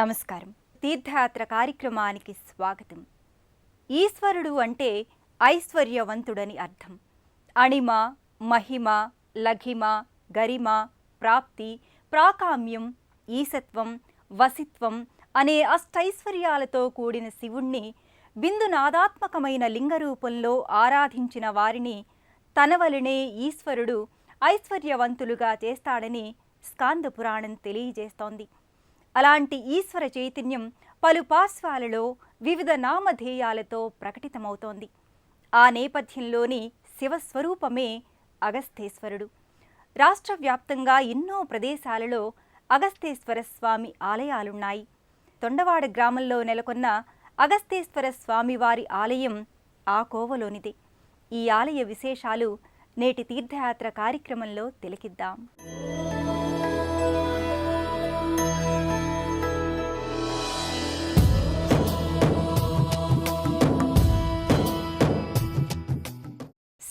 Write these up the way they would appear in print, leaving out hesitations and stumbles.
నమస్కారం. తీర్థయాత్ర కార్యక్రమానికి స్వాగతం. ఈశ్వరుడు అంటే ఐశ్వర్యవంతుడని అర్థం. అణిమ, మహిమ, లఘిమ, గరిమ, ప్రాప్తి, ప్రాకామ్యం, ఈశత్వం, వసిత్వం అనే అష్టైశ్వర్యాలతో కూడిన శివుణ్ణి బిందునాదాత్మకమైన లింగరూపంలో ఆరాధించిన వారిని తన వలనే ఈశ్వరుడు ఐశ్వర్యవంతులుగా చేస్తాడని స్కాంద పురాణం తెలియజేస్తోంది. అలాంటి ఈశ్వర చైతన్యం పలు పార్శ్వాలలో వివిధ నామధేయాలతో ప్రకటితమవుతోంది. ఆ నేపథ్యంలోని శివస్వరూపమే అగస్తేశ్వరుడు. రాష్ట్ర వ్యాప్తంగా ఎన్నో ప్రదేశాలలో అగస్తేశ్వర స్వామి ఆలయాలున్నాయి. తొండవాడ గ్రామంలో నెలకొన్న అగస్తేశ్వర స్వామివారి ఆలయం ఆ కోవలోనిదే. ఈ ఆలయ విశేషాలు నేటి తీర్థయాత్ర కార్యక్రమంలో తిలకిద్దాం.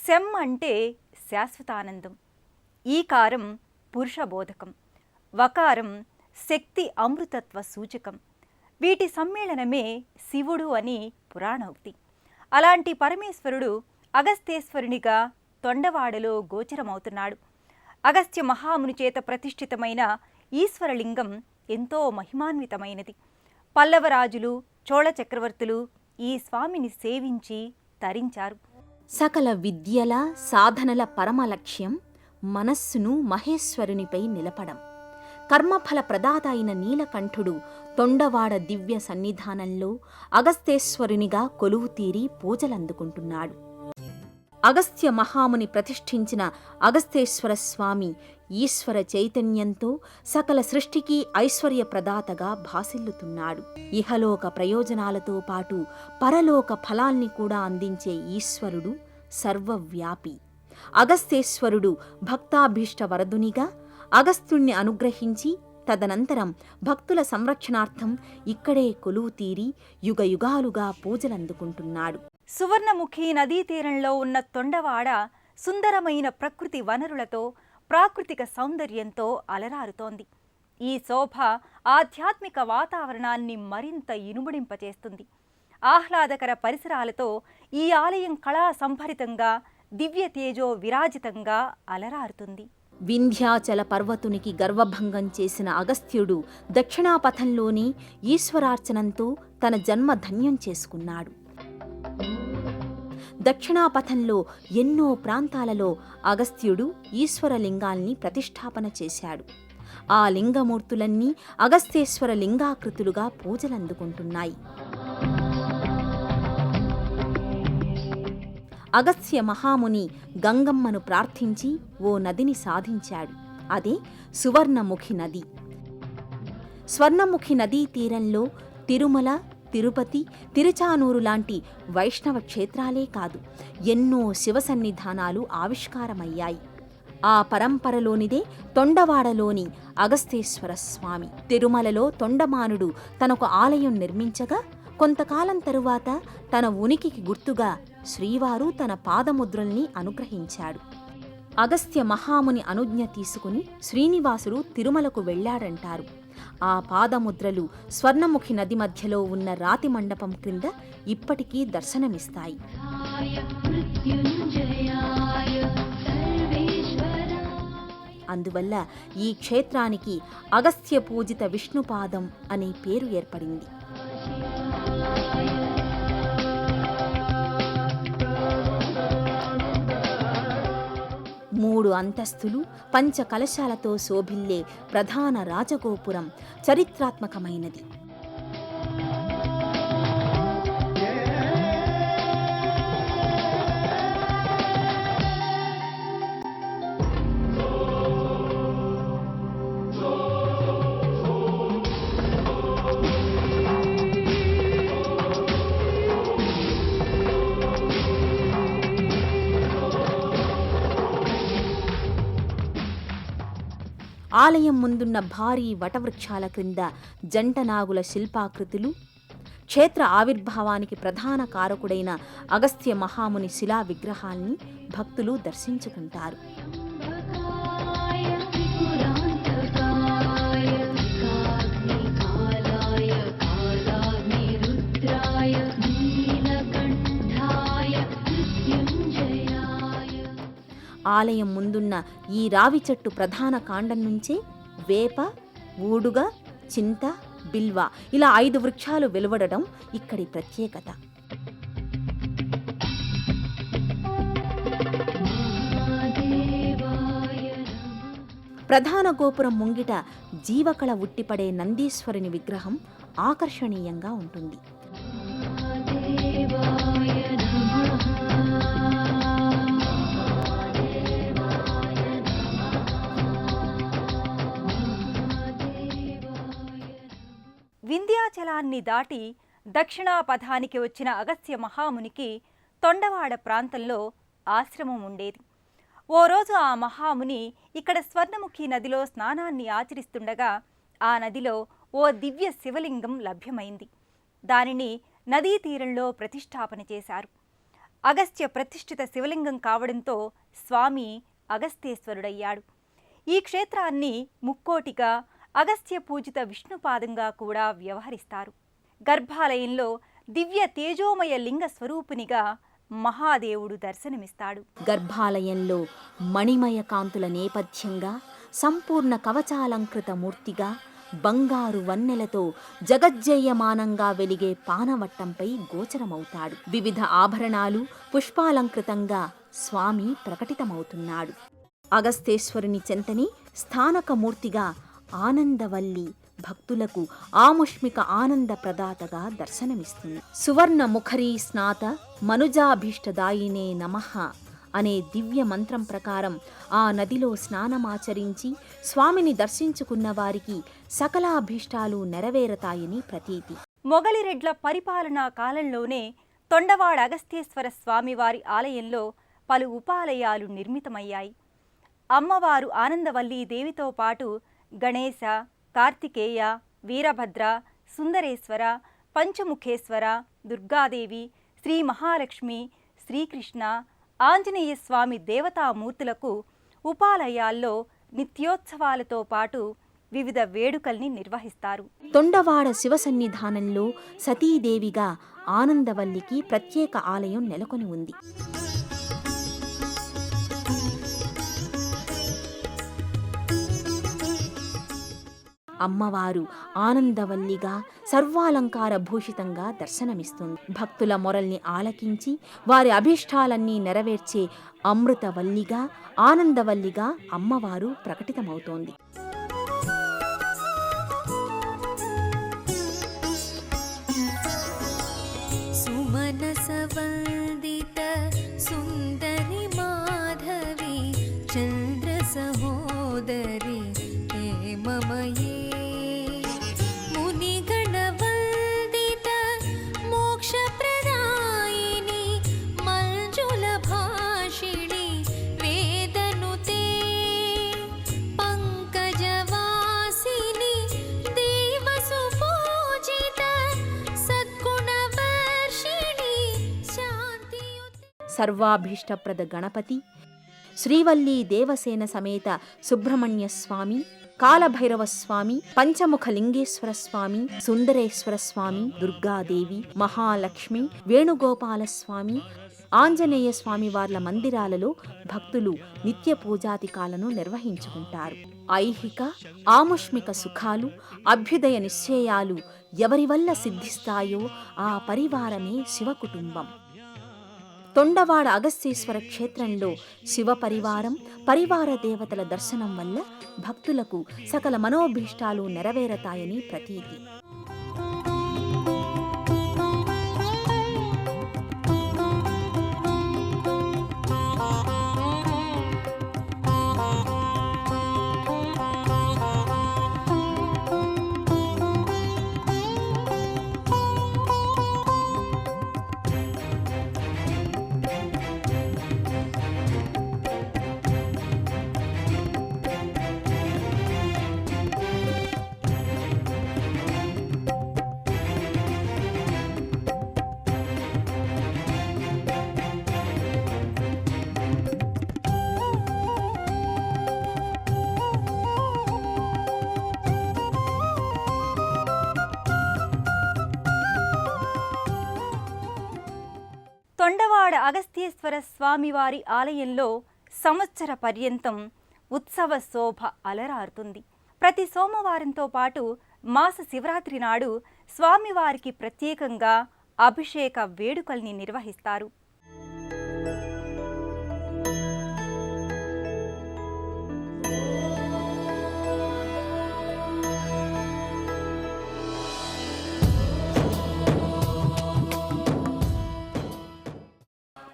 శం అంటే శాశ్వతానందం, ఈకారం పురుషబోధకం, వకారం శక్తి అమృతత్వ సూచకం. వీటి సమ్మేళనమే శివుడు అని పురాణోక్తి. అలాంటి పరమేశ్వరుడు అగస్తేశ్వరునిగా తొండవాడలో గోచరమవుతున్నాడు. అగస్త్య మహాముని చేత ప్రతిష్ఠితమైన ఈశ్వరలింగం ఎంతో మహిమాన్వితమైనది. పల్లవరాజులు, చోళ చక్రవర్తులు ఈ స్వామిని సేవించి తరించారు. సకల విద్యల సాధనల పరమలక్ష్యం మనస్సును మహేశ్వరునిపై నిలపడం. కర్మఫల ప్రదాత అయిన నీలకంఠుడు తొండవాడ దివ్య సన్నిధానంలో అగస్తేశ్వరునిగా కొలువుతీరి పూజలందుకుంటున్నాడు. అగస్త్య మహాముని ప్రతిష్ఠించిన అగస్తేశ్వర స్వామి ఈశ్వర చైతన్యంతో సకల సృష్టికి ఐశ్వర్య ప్రదాతగా భాసిల్లుతున్నాడు. ఇహలోక ప్రయోజనాలతో పాటు పరలోక ఫలాల్ని కూడా అందించే ఈశ్వరుడు సర్వవ్యాపి. అగస్తేశ్వరుడు భక్తాభీష్ట వరదునిగా అగస్త్యుణ్ణి అనుగ్రహించి తదనంతరం భక్తుల సంరక్షణార్థం ఇక్కడే కొలువుతీరి యుగయుగాలుగా పూజలందుకుంటున్నాడు. సువర్ణముఖి నదీ తీరంలో ఉన్న తొండవాడ సుందరమైన ప్రకృతి వనరులతో, ప్రాకృతిక సౌందర్యంతో అలరారుతోంది. ఈ శోభ ఆధ్యాత్మిక వాతావరణాన్ని మరింత ఇనుముడింపచేస్తుంది. ఆహ్లాదకర పరిసరాలతో ఈ ఆలయం కళా సంభరితంగా, దివ్య తేజో విరాజితంగా అలరారుతుంది. వింధ్యాచల పర్వతునికి గర్వభంగం చేసిన అగస్త్యుడు దక్షిణాపథంలోని ఈశ్వరార్చనంతో తన జన్మ ధన్యం చేసుకున్నాడు. దక్షిణాపథంలో ఎన్నో ప్రాంతాలలో అగస్త్యుడు ఈశ్వరలింగాల్ని ప్రతిష్టాపన చేశాడు. ఆ లింగమూర్తులన్నీ అగస్తేశ్వర లింగాకృతులుగా పూజలందుకుంటున్నాయి. అగస్త్య మహాముని గంగమ్మను ప్రార్థించి ఓ నదిని సాధించాడు. అదే సువర్ణముఖి నది. స్వర్ణముఖి నదీ తీరంలో తిరుమల, తిరుపతి, తిరుచానూరు లాంటి వైష్ణవ క్షేత్రాలే కాదు, ఎన్నో శివసన్నిధానాలు ఆవిష్కారమయ్యాయి. ఆ పరంపరలోనిదే తొండవాడలోని అగస్తేశ్వర స్వామి. తిరుమలలో తొండమానుడు తనకు ఆలయం నిర్మించగా కొంతకాలం తరువాత తన ఉనికికి గుర్తుగా శ్రీవారు తన పాదముద్రల్ని అనుగ్రహించాడు. అగస్త్య మహాముని అనుజ్ఞ తీసుకుని శ్రీనివాసుడు తిరుమలకు వెళ్లాడంటారు. ఆ పాదముద్రలు స్వర్ణముఖి నది మధ్యలో ఉన్న రాతి మండపం క్రింద ఇప్పటికీ దర్శనమిస్తాయి. అందువల్ల ఈ క్షేత్రానికి అగస్త్య పూజిత విష్ణుపాదం అనే పేరు ఏర్పడింది. మూడు అంతస్తులు, పంచ కలశాలతో శోభిల్లే ప్రధాన రాజగోపురం చరిత్రాత్మకమైనది. ఆలయం ముందున్న భారీ వటవృక్షాల క్రింద జంటనాగుల శిల్పాకృతులు, క్షేత్ర ఆవిర్భావానికి ప్రధాన కారకుడైన అగస్త్య మహాముని శిలా విగ్రహాల్ని భక్తులు దర్శించుకుంటారు. ఆలయం ముందున్న ఈ రావి చెట్టు ప్రధాన కాండం నుంచే వేప, ఊడుగ, చింత, బిల్వ ఇలా 5 వృక్షాలు వెలువడడం ఇక్కడి ప్రత్యేకత. ప్రధాన గోపురం ముంగిట జీవకళ ఉట్టిపడే నందీశ్వరుని విగ్రహం ఆకర్షణీయంగా ఉంటుంది. వింధ్యాచలాన్ని దాటి దక్షిణాపథానికి వచ్చిన అగస్త్య మహామునికి తొండవాడ ప్రాంతంలో ఆశ్రమం ఉండేది. ఓ రోజు ఆ మహాముని ఇక్కడ స్వర్ణముఖి నదిలో స్నానాన్ని ఆచరిస్తుండగా ఆ నదిలో ఓ దివ్య శివలింగం లభ్యమైంది. దానిని నదీ తీరంలో ప్రతిష్ఠాపన చేశారు. అగస్త్య ప్రతిష్ఠిత శివలింగం కావడంతో స్వామి అగస్త్యేశ్వరుడయ్యాడు. ఈ క్షేత్రాన్ని ముక్కోటిగా అగస్త్య పూజిత విష్ణుపాదంగా కూడా వ్యవహరిస్తారు. గర్భాలయంలో దివ్య తేజోమయ లింగ స్వరూపునిగా మహాదేవుడు దర్శనమిస్తాడు. గర్భాలయంలో మణిమయ కాంతుల నేపథ్యంగా సంపూర్ణ కవచాలంకృత మూర్తిగా బంగారు వన్నెలతో జగజ్జయమానంగా వెలిగే పానవట్టంపై గోచరమవుతాడు. వివిధ ఆభరణాలు, పుష్పాలంకృతంగా స్వామి ప్రకటితమవుతున్నాడు. అగస్తేశ్వరుని చెంతని స్థానకమూర్తిగా ఆనందవల్లి భక్తులకు ఆముష్మిక ఆనంద ప్రదాతగా దర్శనమిస్తుంది. సువర్ణ ముఖరీ స్నాత మనుజాభీష్టదాయినే నమః అనే దివ్య మంత్రం ప్రకారం ఆ నదిలో స్నానమాచరించి స్వామిని దర్శించుకున్న వారికి సకలాభీష్టాలు నెరవేరతాయని ప్రతీతి. మొగలిరెడ్ల పరిపాలనా కాలంలోనే తొండవాడ అగస్త్యేశ్వర స్వామివారి ఆలయంలో పలు ఉపాలయాలు నిర్మితమయ్యాయి. అమ్మవారు ఆనందవల్లి దేవితో పాటు గణేశ, కార్తికేయ, వీరభద్ర, సుందరేశ్వర, పంచముఖేశ్వర, దుర్గాదేవి, శ్రీ మహాలక్ష్మి, శ్రీకృష్ణ, ఆంజనేయ స్వామి దేవతామూర్తులకు ఉపాలయాల్లో నిత్యోత్సవాలతో పాటు వివిధ వేడుకల్ని నిర్వహిస్తారు. తొండవాడ శివ సన్నిధానంలో సతీదేవిగా ఆనందవల్లికి ప్రత్యేక ఆలయం నెలకొని ఉంది. అమ్మవారు ఆనందవల్లిగా సర్వాలంకార భూషితంగా దర్శనమిస్తుంది. భక్తుల మొరల్ని ఆలకించి వారి అభీష్టాలన్నీ నెరవేర్చే అమృతవల్లిగా, ఆనందవల్లిగా అమ్మవారు ప్రకటితమవుతోంది. సుమనసవందిత సుందరి మాధవి చంద్ర సహోదరి హేమమయీ మునిగణవందిత మోక్షప్రదాయిని మంజుల భాషిణి వేదనుతే పంకజవాసిని దేవసుపూజిత సద్గుణవర్షిణి శాంతియుత. సర్వాభీష్టప్రద గణపతి, శ్రీవల్లీ దేవసేన సమేత సుబ్రహ్మణ్య స్వామి, కాలభైరవ స్వామి, పంచముఖ లింగేశ్వర స్వామి, సుందరేశ్వర స్వామి, దుర్గాదేవి, మహాలక్ష్మి, వేణుగోపాల స్వామి, ఆంజనేయ స్వామి వార్ల మందిరాలలో భక్తులు నిత్య పూజాధికాలను నిర్వహించుకుంటారు. ఐహిక ఆముష్మిక సుఖాలు, అభ్యుదయ నిశ్చయాలు ఎవరి వల్ల సిద్ధిస్తాయో ఆ పరివారమే శివకుటుంబం. తొండవాడ అగస్త్యేశ్వర క్షేత్రంలో శివ పరివారం, పరివార దేవతల దర్శనం వల్ల భక్తులకు సకల మనోభీష్టాలు నెరవేరతాయని ప్రతీతి. తొండవాడ అగస్త్యేశ్వర స్వామివారి ఆలయంలో సంవత్సర పర్యంతం ఉత్సవ శోభ అలరారుతుంది. ప్రతి సోమవారంతో పాటు మాస శివరాత్రి నాడు స్వామివారికి ప్రత్యేకంగా అభిషేక వేడుకల్ని నిర్వహిస్తారు.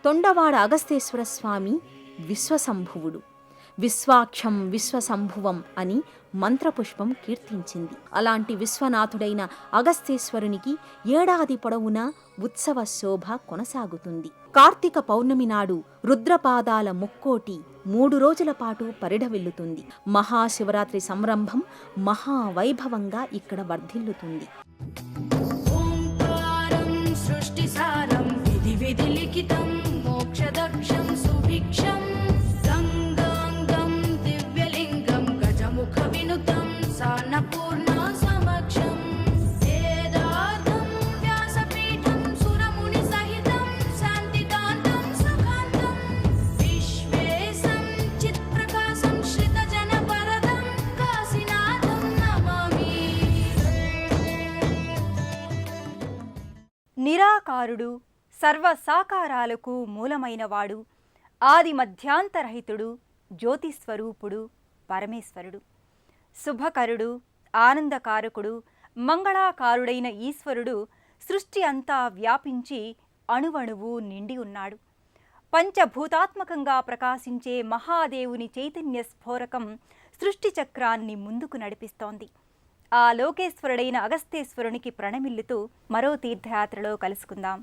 తొండవాడ అగస్తేశ్వర స్వామి విశ్వసంభువుడు. విశ్వాక్షం విశ్వసంభువం అని మంత్రపుష్పం కీర్తించింది. అలాంటి విశ్వనాథుడైన అగస్తేశ్వరునికి ఏడాది పొడవునా ఉత్సవ శోభ కొనసాగుతుంది. కార్తీక పౌర్ణమి నాడు రుద్రపాదాల ముక్కోటి 3 రోజుల పాటు పరిఢవిల్లుతుంది. మహాశివరాత్రి సంరంభం మహావైభవంగా ఇక్కడ వర్ధిల్లుతుంది. ఓంకారం సృష్టిసారం విధి లిఖితం మోక్షదక్షం సుభిక్షం గంగాంగం దివ్యలింగం గజముఖ వినుతం సాన్నపూర్ణ సమక్షం వేదార్థం వ్యాసపీఠం సురముని సహితం శాంతికాంతం సుఖాంతం విశ్వేశం చిత్ప్రకాశం శ్రితజన వరదం కాశీనాథం నమామి. నిరాకారుడు, సర్వసాకారాలకు మూలమైనవాడు, ఆది మధ్యాంతరహితుడు, జ్యోతిస్వరూపుడు పరమేశ్వరుడు. శుభకరుడు, ఆనందకారకుడు, మంగళాకారుడైన ఈశ్వరుడు సృష్టి అంతా వ్యాపించి అణువణువు నిండి ఉన్నాడు. పంచభూతాత్మకంగా ప్రకాశించే మహాదేవుని చైతన్య స్ఫోరకం సృష్టి చక్రాన్ని ముందుకు నడిపిస్తోంది. ఆ లోకేశ్వరుడైన అగస్తేశ్వరునికి ప్రణమిల్లుతూ మరో తీర్థయాత్రలో కలుసుకుందాం.